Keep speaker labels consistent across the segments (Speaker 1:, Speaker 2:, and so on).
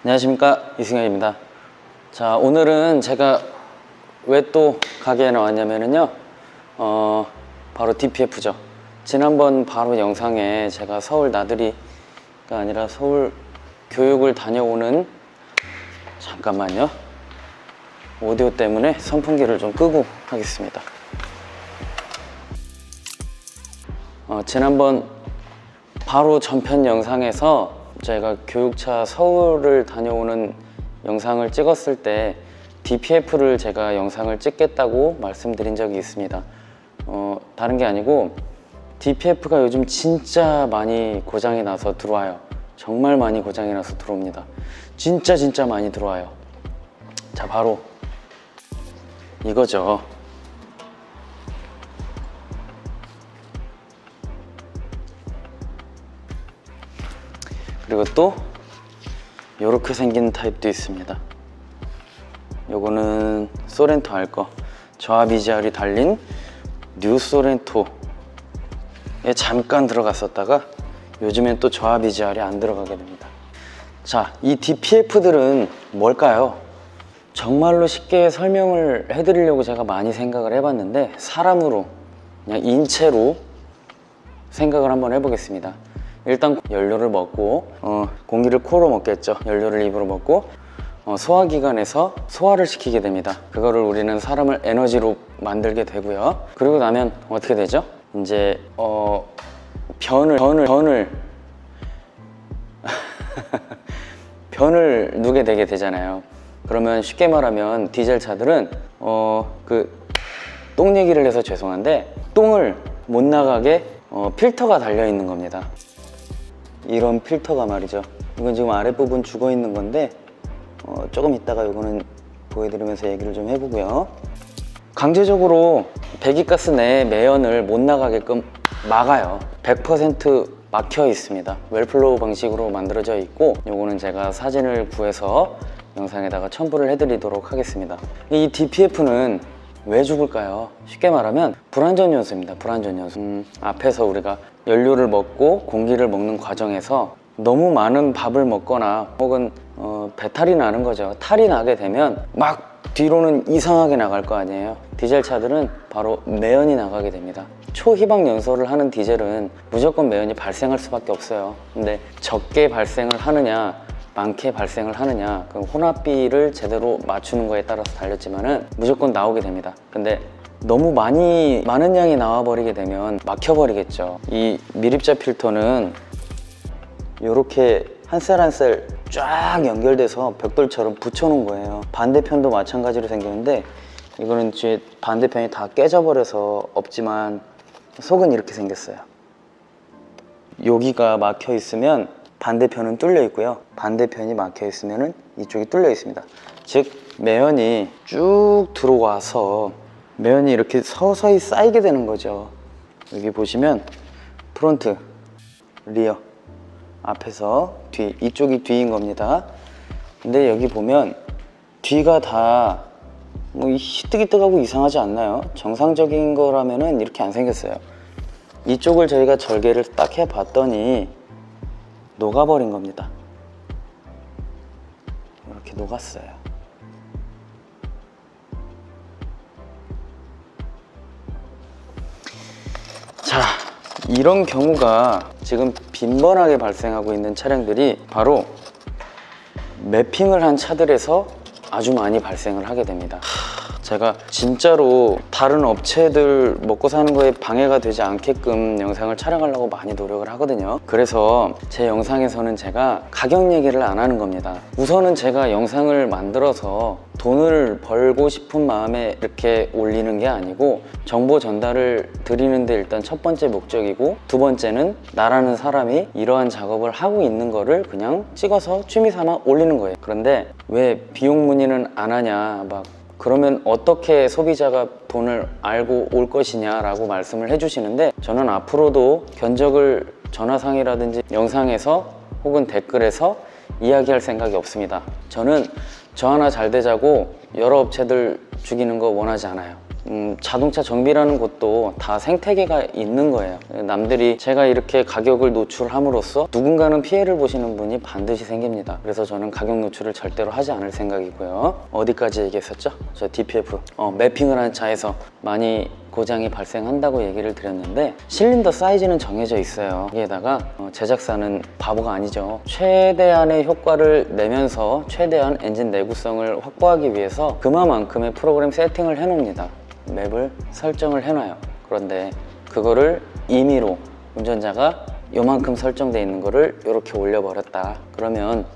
Speaker 1: 안녕하십니까, 이승현입니다. 자, 오늘은 제가 왜 또 가게에 나왔냐면요, 바로 DPF죠. 지난번 바로 영상에 제가 서울 나들이가 아니라 서울 교육을 다녀오는, 잠깐만요, 오디오 때문에 선풍기를 좀 끄고 하겠습니다. 지난번 바로 전편 영상에서 제가 교육차 서울을 다녀오는 영상을 찍었을 때 DPF를 제가 영상을 찍겠다고 말씀드린 적이 있습니다. 다른 게 아니고 DPF가 요즘 진짜 많이 고장이 나서 들어와요. 정말 많이 고장이 나서 들어옵니다. 진짜 많이 들어와요. 자, 바로 이거죠. 그리고 또 이렇게 생긴 타입도 있습니다. 요거는 소렌토 알거 저하 BGR이 달린 뉴 소렌토에 잠깐 들어갔었다가 요즘엔 또 저하 BGR이 안 들어가게 됩니다. 자, 이 DPF들은 뭘까요? 정말로 쉽게 설명을 해드리려고 제가 많이 생각을 해봤는데, 사람으로, 그냥 인체로 생각을 한번 해보겠습니다. 일단 연료를 먹고 공기를 코로 먹겠죠. 연료를 입으로 먹고 소화기관에서 소화를 시키게 됩니다. 그거를 우리는 사람을 에너지로 만들게 되고요. 그리고 나면 어떻게 되죠? 이제 변을 누게 되게 되잖아요. 그러면 쉽게 말하면 디젤 차들은 똥 얘기를 해서 죄송한데, 똥을 못 나가게 필터가 달려 있는 겁니다. 이런 필터가 말이죠. 이건 지금 아랫부분 죽어 있는 건데 조금 이따가 이거는 보여드리면서 얘기를 좀 해보고요. 강제적으로 배기가스 내 매연을 못 나가게끔 막아요. 100% 막혀 있습니다. 웰플로우 방식으로 만들어져 있고, 요거는 제가 사진을 구해서 영상에다가 첨부를 해드리도록 하겠습니다. 이 DPF는 왜 죽을까요? 쉽게 말하면 불완전 연소입니다. 불완전 연소. 앞에서 우리가 연료를 먹고 공기를 먹는 과정에서 너무 많은 밥을 먹거나 혹은 배탈이 나는 거죠. 탈이 나게 되면 막 뒤로는 이상하게 나갈 거 아니에요. 디젤 차들은 바로 매연이 나가게 됩니다. 초희박 연소를 하는 디젤은 무조건 매연이 발생할 수밖에 없어요. 근데 적게 발생을 하느냐 많게 발생을 하느냐, 그 혼합비를 제대로 맞추는 거에 따라서 달렸지만은 무조건 나오게 됩니다. 근데 너무 많은 양이 나와 버리게 되면 막혀 버리겠죠. 이 미립자 필터는 이렇게 한 셀 한 셀 쫙 연결돼서 벽돌처럼 붙여놓은 거예요. 반대편도 마찬가지로 생겼는데, 이거는 뒤에 반대편이 다 깨져버려서 없지만 속은 이렇게 생겼어요. 여기가 막혀 있으면 반대편은 뚫려 있고요. 반대편이 막혀 있으면 이쪽이 뚫려 있습니다. 즉 매연이 쭉 들어와서 매연이 이렇게 서서히 쌓이게 되는 거죠. 여기 보시면 프론트, 리어, 앞에서 뒤, 이쪽이 뒤인 겁니다. 근데 여기 보면 뒤가 다 뭐 희뜩희뜩하고 이상하지 않나요? 정상적인 거라면은 이렇게 안 생겼어요. 이쪽을 저희가 절개를 딱 해봤더니 녹아버린 겁니다. 이렇게 녹았어요. 자, 이런 경우가 지금 빈번하게 발생하고 있는 차량들이 바로 매핑을 한 차들에서 아주 많이 발생을 하게 됩니다. 제가 진짜로 다른 업체들 먹고 사는 거에 방해가 되지 않게끔 영상을 촬영하려고 많이 노력을 하거든요. 그래서 제 영상에서는 제가 가격 얘기를 안 하는 겁니다. 우선은 제가 영상을 만들어서 돈을 벌고 싶은 마음에 이렇게 올리는 게 아니고, 정보 전달을 드리는데 일단 첫 번째 목적이고, 두 번째는 나라는 사람이 이러한 작업을 하고 있는 거를 그냥 찍어서 취미 삼아 올리는 거예요. 그런데 왜 비용 문의는 안 하냐, 막 그러면 어떻게 소비자가 돈을 알고 올 것이냐 라고 말씀을 해주시는데, 저는 앞으로도 견적을 전화상이라든지 영상에서 혹은 댓글에서 이야기할 생각이 없습니다. 저는 저 하나 잘 되자고 여러 업체들 죽이는 거 원하지 않아요. 자동차 정비라는 곳도 다 생태계가 있는 거예요. 남들이 제가 이렇게 가격을 노출함으로써 누군가는 피해를 보시는 분이 반드시 생깁니다. 그래서 저는 가격 노출을 절대로 하지 않을 생각이고요. 어디까지 얘기했었죠? 저 DPF 매핑을 한 차에서 많이 고장이 발생한다고 얘기를 드렸는데, 실린더 사이즈는 정해져 있어요. 여기에다가 제작사는 바보가 아니죠. 최대한의 효과를 내면서 최대한 엔진 내구성을 확보하기 위해서 그만큼의 프로그램 세팅을 해놓습니다. 맵을 설정을 해놔요. 그런데 그거를 임의로 운전자가 요만큼 설정되어 있는 거를 이렇게 올려버렸다. 그러면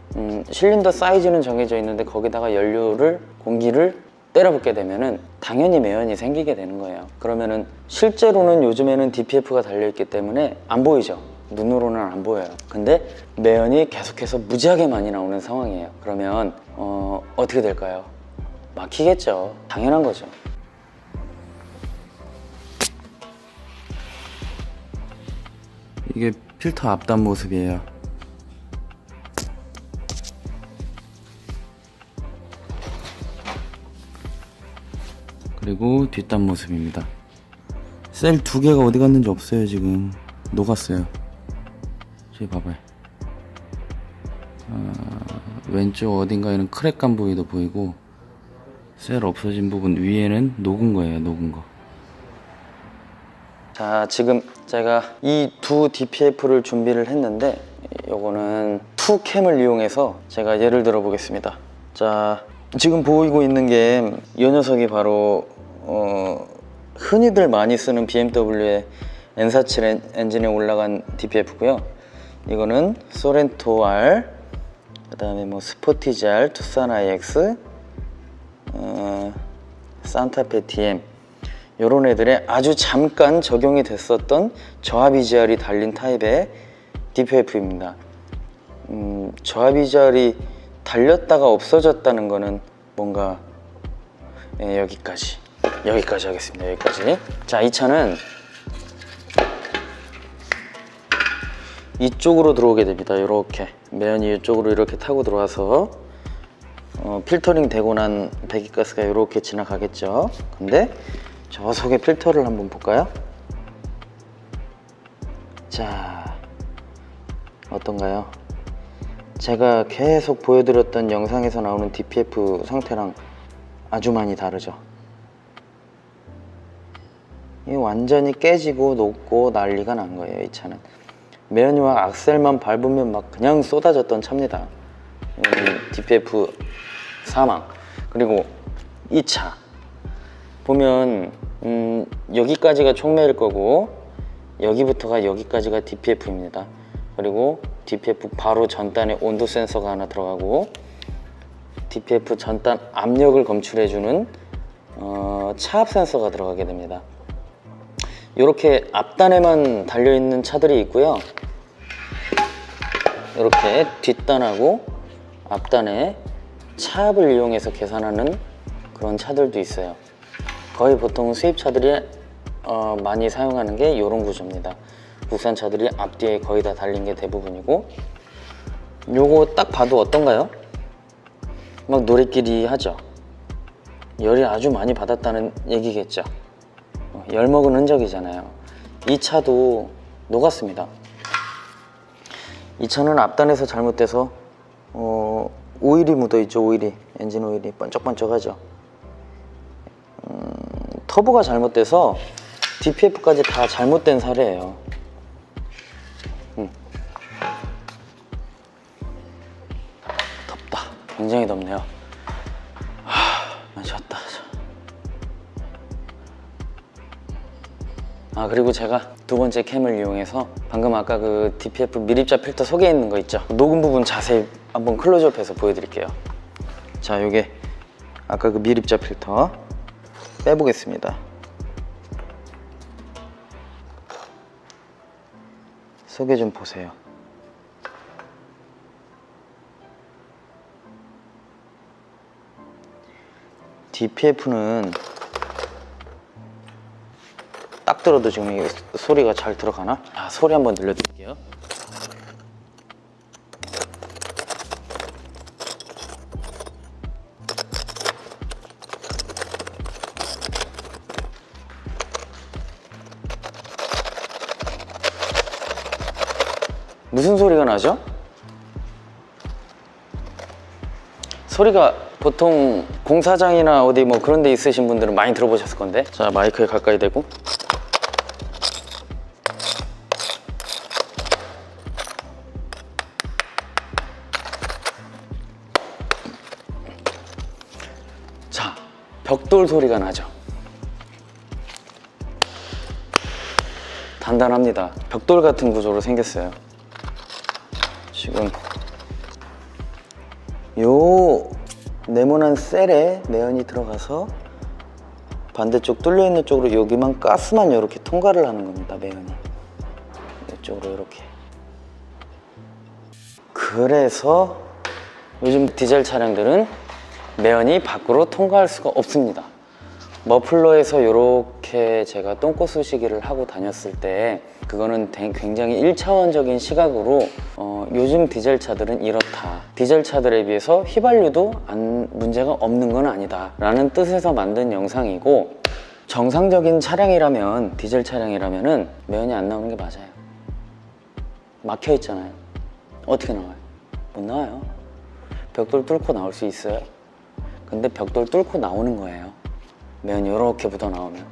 Speaker 1: 실린더 사이즈는 정해져 있는데 거기다가 연료를, 공기를 때려붓게 되면은 당연히 매연이 생기게 되는 거예요. 그러면은 실제로는 요즘에는 DPF가 달려있기 때문에 안 보이죠. 눈으로는 안 보여요. 근데 매연이 계속해서 무지하게 많이 나오는 상황이에요. 그러면 어떻게 될까요? 막히겠죠. 당연한 거죠. 이게 필터 앞단 모습이에요. 그리고 뒷단 모습입니다. 셀 두 개가 어디 갔는지 없어요. 지금 녹았어요. 저기 봐봐요. 왼쪽 어딘가에는 크랙간 부위도 보이고, 셀 없어진 부분 위에는 녹은 거예요. 녹은 거. 자, 지금 제가 이 두 DPF를 준비를 했는데, 요거는 투캠을 이용해서 제가 예를 들어 보겠습니다. 자, 지금 보이고 있는 게 이 녀석이 바로 흔히들 많이 쓰는 BMW의 N47 엔진에 올라간 DPF고요. 이거는 소렌토 R, 그 다음에 뭐 스포티지 R, 투싼 IX, 산타페 TM, 요런 애들에 아주 잠깐 적용이 됐었던 저압 EGR이 달린 타입의 DPF입니다. 저압 EGR이 달렸다가 없어졌다는 거는 뭔가, 여기까지 하겠습니다. 여기까지. 자, 이 차는 이쪽으로 들어오게 됩니다. 이렇게 매연이 이쪽으로 이렇게 타고 들어와서 필터링 되고 난 배기가스가 이렇게 지나가겠죠. 근데 저 속에 필터를 한번 볼까요? 자, 어떤가요? 제가 계속 보여드렸던 영상에서 나오는 DPF 상태랑 아주 많이 다르죠. 이 완전히 깨지고 녹고 난리가 난 거예요. 이 차는 매연유와 악셀만 밟으면 막 그냥 쏟아졌던 차입니다. DPF 사망. 그리고 이 차 보면 여기까지가 촉매일 거고, 여기부터가 여기까지가 DPF입니다. 그리고 DPF 바로 전단에 온도 센서가 하나 들어가고, DPF 전단 압력을 검출해주는 차압 센서가 들어가게 됩니다. 이렇게 앞단에만 달려있는 차들이 있고요. 이렇게 뒷단하고 앞단에 차압을 이용해서 계산하는 그런 차들도 있어요. 거의 보통 수입차들이 많이 사용하는 게 이런 구조입니다. 국산차들이 앞뒤에 거의 다 달린 게 대부분이고, 요거 딱 봐도 어떤가요? 막 노래끼리 하죠. 열이 아주 많이 받았다는 얘기겠죠. 열 먹은 흔적이잖아요. 이 차도 녹았습니다. 이 차는 앞단에서 잘못돼서 오일이 묻어있죠. 오일이, 엔진 오일이 번쩍번쩍하죠. 터보가 잘못돼서 DPF까지 다 잘못된 사례예요. 덥다. 굉장히 덥네요. 마셨다. 그리고 제가 두 번째 캠을 이용해서 방금 아까 그 DPF 미립자 필터 속에 있는 거 있죠. 녹은 부분 자세히 한번 클로즈업해서 보여드릴게요. 자, 요게 아까 그 미립자 필터 빼보겠습니다. 속에 좀 보세요. DPF는 딱 들어도 지금 이게 소리가 잘 들어가나? 소리 한번 들려드릴게요. 소리가 나죠? 소리가 보통 공사장이나 어디 뭐 그런 데 있으신 분들은 많이 들어보셨을 건데. 자, 마이크에 가까이 대고. 자, 벽돌 소리가 나죠? 단단합니다. 벽돌 같은 구조로 생겼어요. 지금 요 네모난 셀에 매연이 들어가서 반대쪽 뚫려있는 쪽으로 여기만 가스만 이렇게 통과를 하는 겁니다. 매연이 이쪽으로 이렇게. 그래서 요즘 디젤 차량들은 매연이 밖으로 통과할 수가 없습니다. 머플러에서 이렇게 제가 똥꼬 쑤시기를 하고 다녔을 때 그거는 굉장히 1차원적인 시각으로 요즘 디젤 차들은 이렇다, 디젤 차들에 비해서 휘발유도 문제가 없는 건 아니다 라는 뜻에서 만든 영상이고, 정상적인 차량이라면, 디젤 차량이라면은 매연이 안 나오는 게 맞아요. 막혀 있잖아요. 어떻게 나와요? 못 나와요. 벽돌 뚫고 나올 수 있어요. 근데 벽돌 뚫고 나오는 거예요. 매연이 이렇게 묻어 나오면.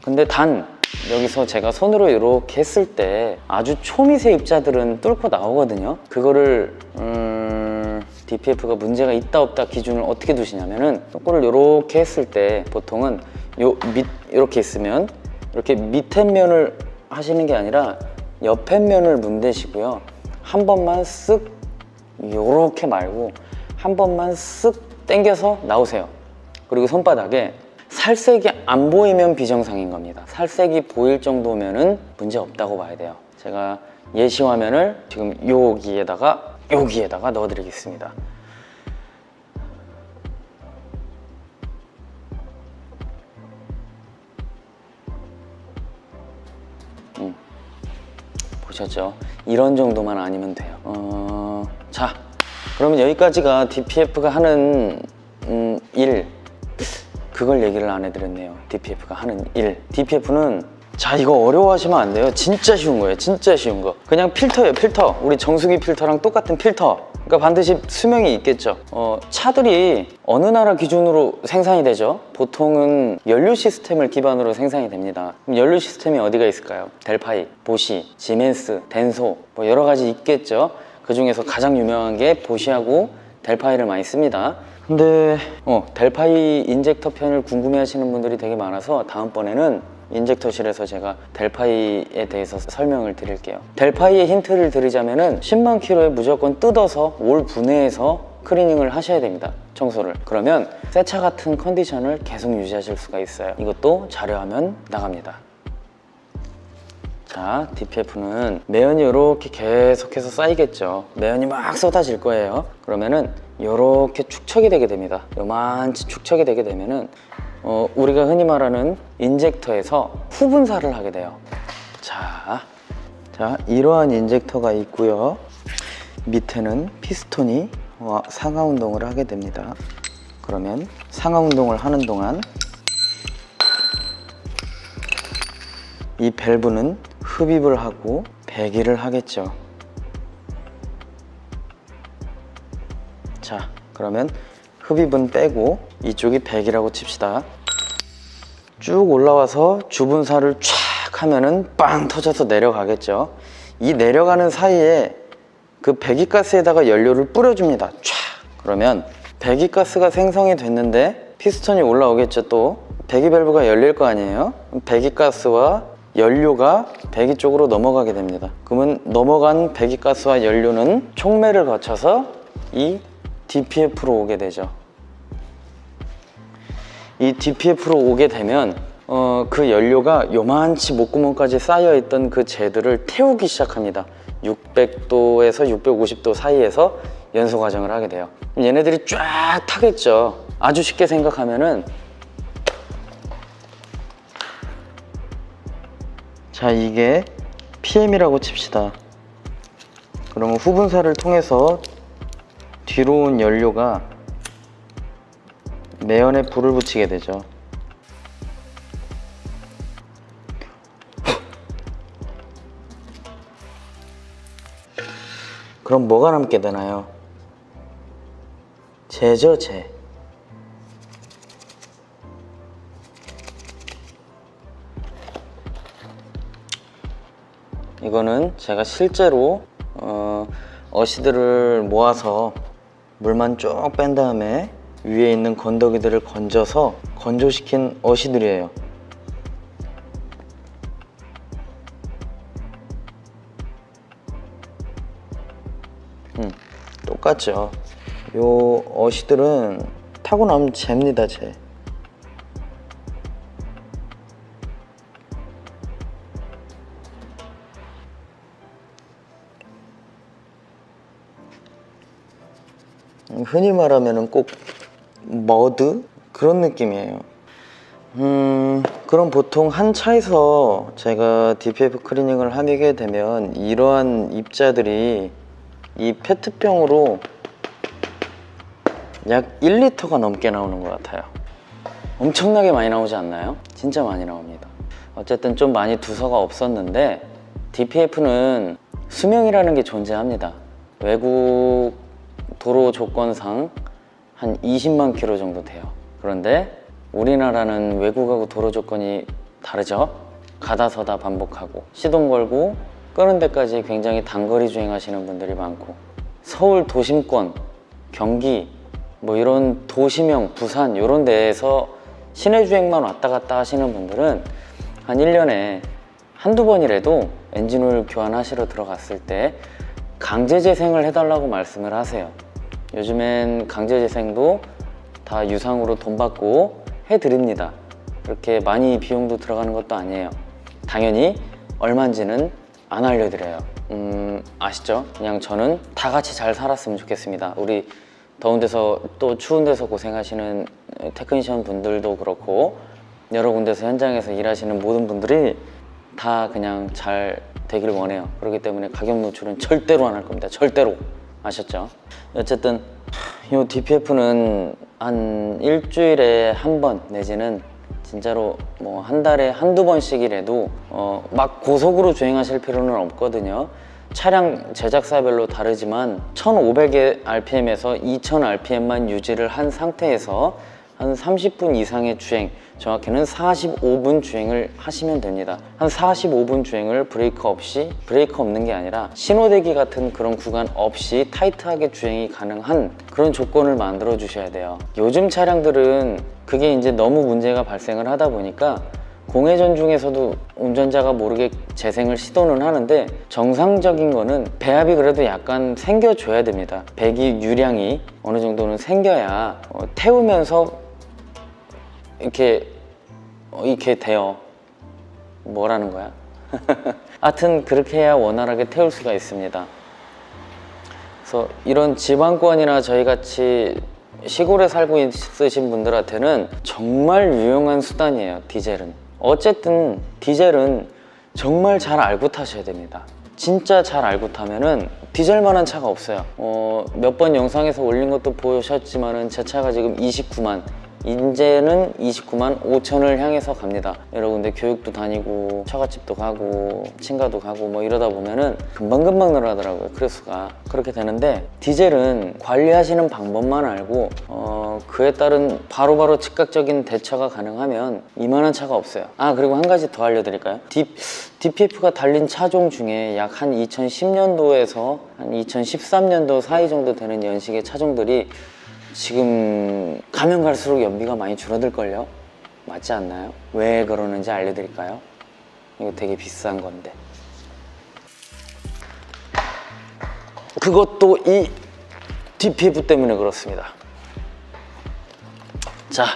Speaker 1: 근데 단 여기서 제가 손으로 이렇게 했을 때 아주 초미세 입자들은 뚫고 나오거든요. 그거를 DPF가 문제가 있다 없다 기준을 어떻게 두시냐면은, 똥꼬를 이렇게 했을 때 보통은 이렇게 있으면 이렇게 밑에 면을 하시는 게 아니라 옆에 면을 문대시고요. 한 번만 쓱, 요렇게 말고 한 번만 쓱 당겨서 나오세요. 그리고 손바닥에 살색이 안 보이면 비정상인 겁니다. 살색이 보일 정도면은 문제 없다고 봐야 돼요. 제가 예시 화면을 지금 여기에다가 넣어 드리겠습니다. 보셨죠? 이런 정도만 아니면 돼요. 자, 그러면 여기까지가 DPF가 하는 일, 그걸 얘기를 안 해드렸네요. DPF가 하는 일. DPF는, 자, 이거 어려워하시면 안 돼요. 진짜 쉬운 거예요. 진짜 쉬운 거. 그냥 필터예요. 필터. 우리 정수기 필터랑 똑같은 필터. 그러니까 반드시 수명이 있겠죠. 차들이 어느 나라 기준으로 생산이 되죠? 보통은 연료 시스템을 기반으로 생산이 됩니다. 그럼 연료 시스템이 어디가 있을까요? 델파이, 보시, 지멘스, 덴소, 뭐 여러 가지 있겠죠. 그 중에서 가장 유명한 게 보시하고 델파이를 많이 씁니다. 근데 델파이 인젝터 편을 궁금해 하시는 분들이 되게 많아서 다음번에는 인젝터실에서 제가 델파이에 대해서 설명을 드릴게요. 델파이의 힌트를 드리자면은 10만 킬로에 무조건 뜯어서 올 분해해서 클리닝을 하셔야 됩니다. 청소를. 그러면 새 차 같은 컨디션을 계속 유지하실 수가 있어요. 이것도 자료화면 나갑니다. 자, DPF는 매연이 이렇게 계속해서 쌓이겠죠. 매연이 막 쏟아질 거예요. 그러면은 이렇게 축척이 되게 됩니다. 요만치 축척이 되게 되면은 우리가 흔히 말하는 인젝터에서 후분사를 하게 돼요. 자, 이러한 인젝터가 있고요. 밑에는 피스톤이 상하 운동을 하게 됩니다. 그러면 상하 운동을 하는 동안 이 밸브는 흡입을 하고 배기를 하겠죠. 자, 그러면 흡입은 빼고 이쪽이 배기라고 칩시다. 쭉 올라와서 주분사를 쫙 하면은 빵 터져서 내려가겠죠. 이 내려가는 사이에 그 배기가스에다가 연료를 뿌려줍니다. 쫙. 그러면 배기가스가 생성이 됐는데 피스톤이 올라오겠죠. 또 배기 밸브가 열릴 거 아니에요. 배기가스와 연료가 배기 쪽으로 넘어가게 됩니다. 그러면 넘어간 배기가스와 연료는 촉매를 거쳐서 이 DPF로 오게 되죠. 이 DPF로 오게 되면 그 연료가 요만치 목구멍까지 쌓여있던 그 재들을 태우기 시작합니다. 600도에서 650도 사이에서 연소 과정을 하게 돼요. 얘네들이 쫙 타겠죠. 아주 쉽게 생각하면은, 자, 이게 PM이라고 칩시다. 그러면 후분사를 통해서 뒤로 온 연료가 매연에 불을 붙이게 되죠. 그럼 뭐가 남게 되나요? 재죠, 재. 이거는 제가 실제로 어시들을 모아서 물만 쭉 뺀 다음에 위에 있는 건더기들을 건져서 건조시킨 어시들이에요. 똑같죠. 요 어시들은 타고 나면 잽니다, 재. 흔히 말하면은 꼭 머드? 그런 느낌이에요. 그럼 보통 한 차에서 제가 DPF 클리닝을 하게 되면 이러한 입자들이 이 페트병으로 약 1리터가 넘게 나오는 것 같아요. 엄청나게 많이 나오지 않나요? 진짜 많이 나옵니다. 어쨌든 좀 많이 두서가 없었는데 DPF는 수명이라는 게 존재합니다. 외국 도로 조건상 한 20만 킬로 정도 돼요. 그런데 우리나라는 외국하고 도로 조건이 다르죠. 가다 서다 반복하고 시동 걸고 끄는 데까지 굉장히 단거리 주행하시는 분들이 많고, 서울 도심권, 경기 뭐 이런 도시명, 부산 이런 데에서 시내 주행만 왔다 갔다 하시는 분들은 한 1년에 한두 번이라도 엔진오일 교환하시러 들어갔을 때 강제 재생을 해달라고 말씀을 하세요. 요즘엔 강제 재생도 다 유상으로 돈 받고 해드립니다. 그렇게 많이 비용도 들어가는 것도 아니에요. 당연히 얼마인지는 안 알려드려요. 아시죠? 그냥 저는 다 같이 잘 살았으면 좋겠습니다. 우리 더운 데서 또 추운 데서 고생하시는 테크니션 분들도 그렇고 여러 군데서 현장에서 일하시는 모든 분들이 다 그냥 잘 되길 원해요. 그렇기 때문에 가격 노출은 절대로 안 할 겁니다. 절대로. 아셨죠? 어쨌든 이 DPF는 한 일주일에 한 번 내지는 진짜로 뭐 한 달에 한두 번씩이라도 막 고속으로 주행하실 필요는 없거든요. 차량 제작사별로 다르지만 1500의 RPM에서 2000 RPM만 유지를 한 상태에서 한 30분 이상의 주행, 정확히는 45분 주행을 하시면 됩니다. 한 45분 주행을 브레이크 없는 게 아니라 신호대기 같은 그런 구간 없이 타이트하게 주행이 가능한 그런 조건을 만들어 주셔야 돼요. 요즘 차량들은 그게 이제 너무 문제가 발생을 하다 보니까 공회전 중에서도 운전자가 모르게 재생을 시도는 하는데, 정상적인 거는 배합이 그래도 약간 생겨줘야 됩니다. 배기 유량이 어느 정도는 생겨야 태우면서 이렇게 돼요. 뭐라는 거야? 하여튼 그렇게 해야 원활하게 태울 수가 있습니다. 그래서 이런 지방권이나 저희같이 시골에 살고 있으신 분들한테는 정말 유용한 수단이에요, 디젤은. 어쨌든 디젤은 정말 잘 알고 타셔야 됩니다. 진짜 잘 알고 타면은 디젤만한 차가 없어요. 몇 번 영상에서 올린 것도 보셨지만은 제 차가 지금 29만, 이제는 29만 5천을 향해서 갑니다. 여러 군데 교육도 다니고 처갓집도 가고 친가도 가고 뭐 이러다 보면은 금방금방 늘어나더라고요, 크루스가. 그렇게 되는데 디젤은 관리하시는 방법만 알고 그에 따른 바로바로 즉각적인 대처가 가능하면 이만한 차가 없어요. 그리고 한 가지 더 알려드릴까요? DPF가 달린 차종 중에 약 한 2010년도에서 한 2013년도 사이 정도 되는 연식의 차종들이 지금 가면 갈수록 연비가 많이 줄어들걸요? 맞지 않나요? 왜 그러는지 알려드릴까요? 이거 되게 비싼 건데. 그것도 이 DPF 때문에 그렇습니다. 자,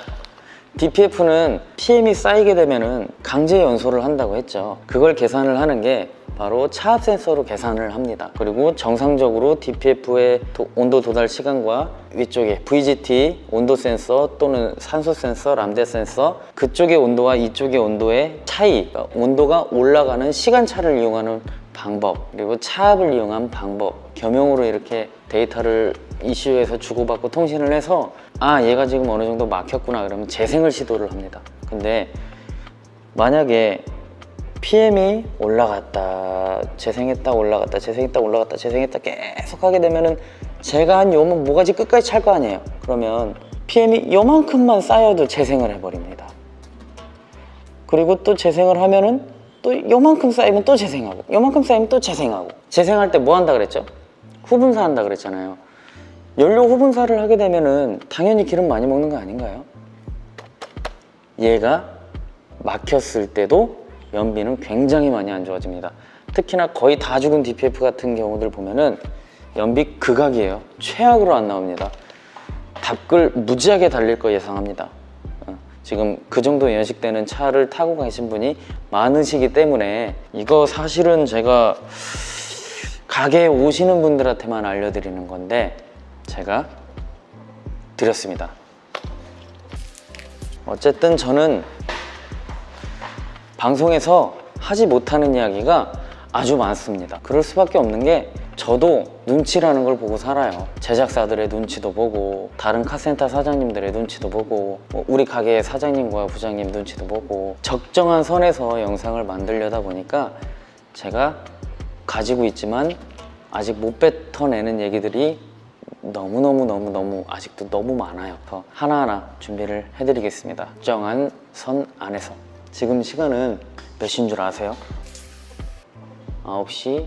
Speaker 1: DPF는 PM이 쌓이게 되면은 강제 연소를 한다고 했죠. 그걸 계산을 하는 게 바로 차압 센서로 계산을 합니다. 그리고 정상적으로 DPF의 온도 도달 시간과 위쪽에 VGT 온도 센서 또는 산소 센서, 람데 센서, 그쪽의 온도와 이쪽의 온도의 차이, 그러니까 온도가 올라가는 시간차를 이용하는 방법, 그리고 차압을 이용한 방법, 겸용으로 이렇게 데이터를 이슈에서 주고받고 통신을 해서 얘가 지금 어느 정도 막혔구나 그러면 재생을 시도를 합니다. 근데 만약에 PM이 올라갔다 재생했다 올라갔다 재생했다 올라갔다 재생했다 계속 하게 되면은 제가 한 요만 모가지 끝까지 찰 거 아니에요. 그러면 PM이 요만큼만 쌓여도 재생을 해버립니다. 그리고 또 재생을 하면은 또 요만큼 쌓이면 또 재생하고 요만큼 쌓이면 또 재생하고. 재생할 때 뭐 한다 그랬죠? 후분사 한다 그랬잖아요. 연료 후분사를 하게 되면은 당연히 기름 많이 먹는 거 아닌가요? 얘가 막혔을 때도 연비는 굉장히 많이 안 좋아집니다. 특히나 거의 다 죽은 DPF 같은 경우들 보면은 연비 극악이에요. 최악으로 안 나옵니다. 답글 무지하게 달릴 거 예상합니다. 지금 그 정도 연식되는 차를 타고 가신 분이 많으시기 때문에 이거 사실은 제가 가게에 오시는 분들한테만 알려드리는 건데 제가 드렸습니다. 어쨌든 저는 방송에서 하지 못하는 이야기가 아주 많습니다. 그럴 수밖에 없는 게 저도 눈치라는 걸 보고 살아요. 제작사들의 눈치도 보고 다른 카센터 사장님들의 눈치도 보고 우리 가게의 사장님과 부장님 눈치도 보고 적정한 선에서 영상을 만들려다 보니까 제가 가지고 있지만 아직 못 뱉어내는 얘기들이 너무 아직도 너무 많아요. 그래서 하나하나 준비를 해드리겠습니다. 적정한 선 안에서. 지금 시간은 몇 시인 줄 아세요? 9시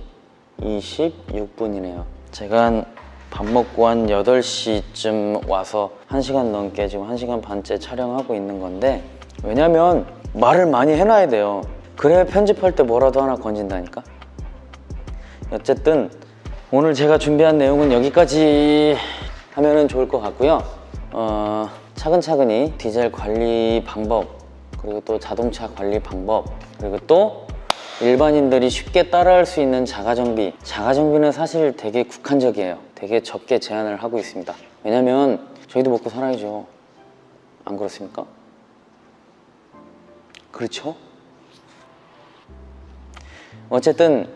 Speaker 1: 26분이네요. 제가 밥 먹고 한 8시쯤 와서 1시간 넘게 지금 1시간 반째 촬영하고 있는 건데 왜냐면 말을 많이 해놔야 돼요. 그래야 편집할 때 뭐라도 하나 건진다니까. 어쨌든 오늘 제가 준비한 내용은 여기까지 하면은 좋을 것 같고요. 차근차근히 디젤 관리 방법, 그리고 또 자동차 관리 방법, 그리고 또 일반인들이 쉽게 따라할 수 있는 자가정비. 자가정비는 사실 되게 국한적이에요. 되게 적게 제한을 하고 있습니다. 왜냐면 저희도 먹고 살아야죠. 안 그렇습니까? 그렇죠? 어쨌든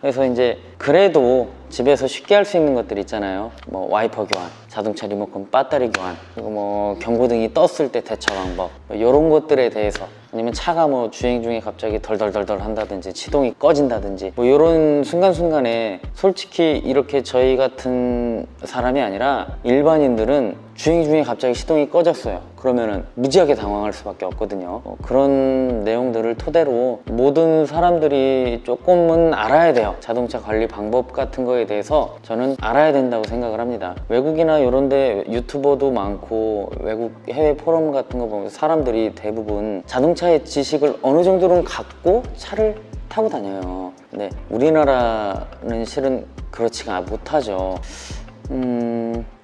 Speaker 1: 그래서 이제 그래도 집에서 쉽게 할 수 있는 것들 있잖아요. 뭐 와이퍼 교환, 자동차 리모컨 배터리 교환, 그리고 뭐 경고등이 떴을 때 대처 방법, 뭐 이런 것들에 대해서, 아니면 차가 뭐 주행 중에 갑자기 덜덜덜덜 한다든지 시동이 꺼진다든지 뭐 이런 순간순간에 솔직히 이렇게 저희 같은 사람이 아니라 일반인들은 주행 중에 갑자기 시동이 꺼졌어요. 그러면은 무지하게 당황할 수밖에 없거든요. 그런 내용들을 토대로 모든 사람들이 조금은 알아야 돼요. 자동차 관리 방법 같은 거에 대해서 저는 알아야 된다고 생각을 합니다. 외국이나 이런 데 유튜버도 많고 외국 해외 포럼 같은 거 보면 사람들이 대부분 자동차의 지식을 어느 정도는 갖고 차를 타고 다녀요. 근데 우리나라는 실은 그렇지가 못하죠.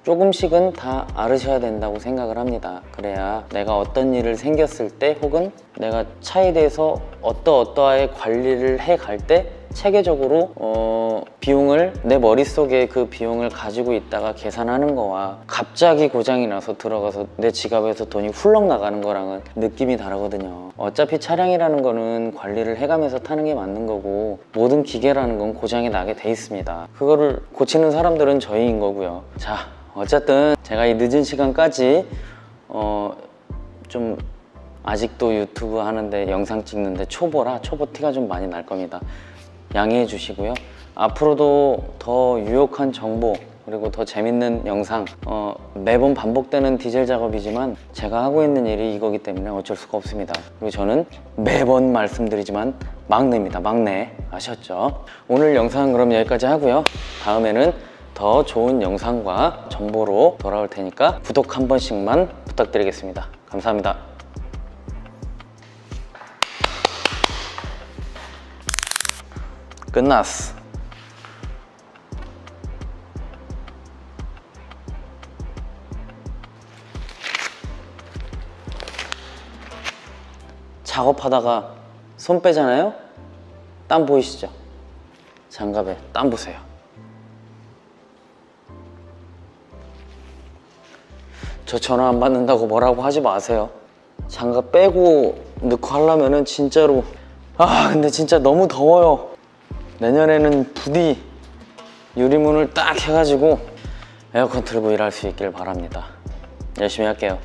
Speaker 1: 조금씩은 다 알으셔야 된다고 생각을 합니다. 그래야 내가 어떤 일을 생겼을 때 혹은 내가 차에 대해서 어떠어떠하게 관리를 해갈 때 체계적으로 비용을 내 머릿속에 그 비용을 가지고 있다가 계산하는 거와 갑자기 고장이 나서 들어가서 내 지갑에서 돈이 훌렁 나가는 거랑은 느낌이 다르거든요. 어차피 차량이라는 거는 관리를 해가면서 타는 게 맞는 거고 모든 기계라는 건 고장이 나게 돼 있습니다. 그거를 고치는 사람들은 저희인 거고요. 자, 어쨌든 제가 이 늦은 시간까지 좀 아직도 유튜브 하는데 영상 찍는데 초보라 초보 티가 좀 많이 날 겁니다. 양해해 주시고요. 앞으로도 더 유용한 정보 그리고 더 재밌는 영상, 매번 반복되는 디젤 작업이지만 제가 하고 있는 일이 이거기 때문에 어쩔 수가 없습니다. 그리고 저는 매번 말씀드리지만 막내입니다. 막내. 아셨죠? 오늘 영상은 그럼 여기까지 하고요. 다음에는 더 좋은 영상과 정보로 돌아올 테니까 구독 한 번씩만 부탁드리겠습니다. 감사합니다. 끝났어. 작업하다가 손 빼잖아요? 땀 보이시죠? 장갑에 땀 보세요. 저 전화 안 받는다고 뭐라고 하지 마세요. 장갑 빼고 넣고 하려면은 진짜로 근데 진짜 너무 더워요. 내년에는 부디 유리문을 딱 해가지고 에어컨 틀고 일할 수 있길 바랍니다. 열심히 할게요.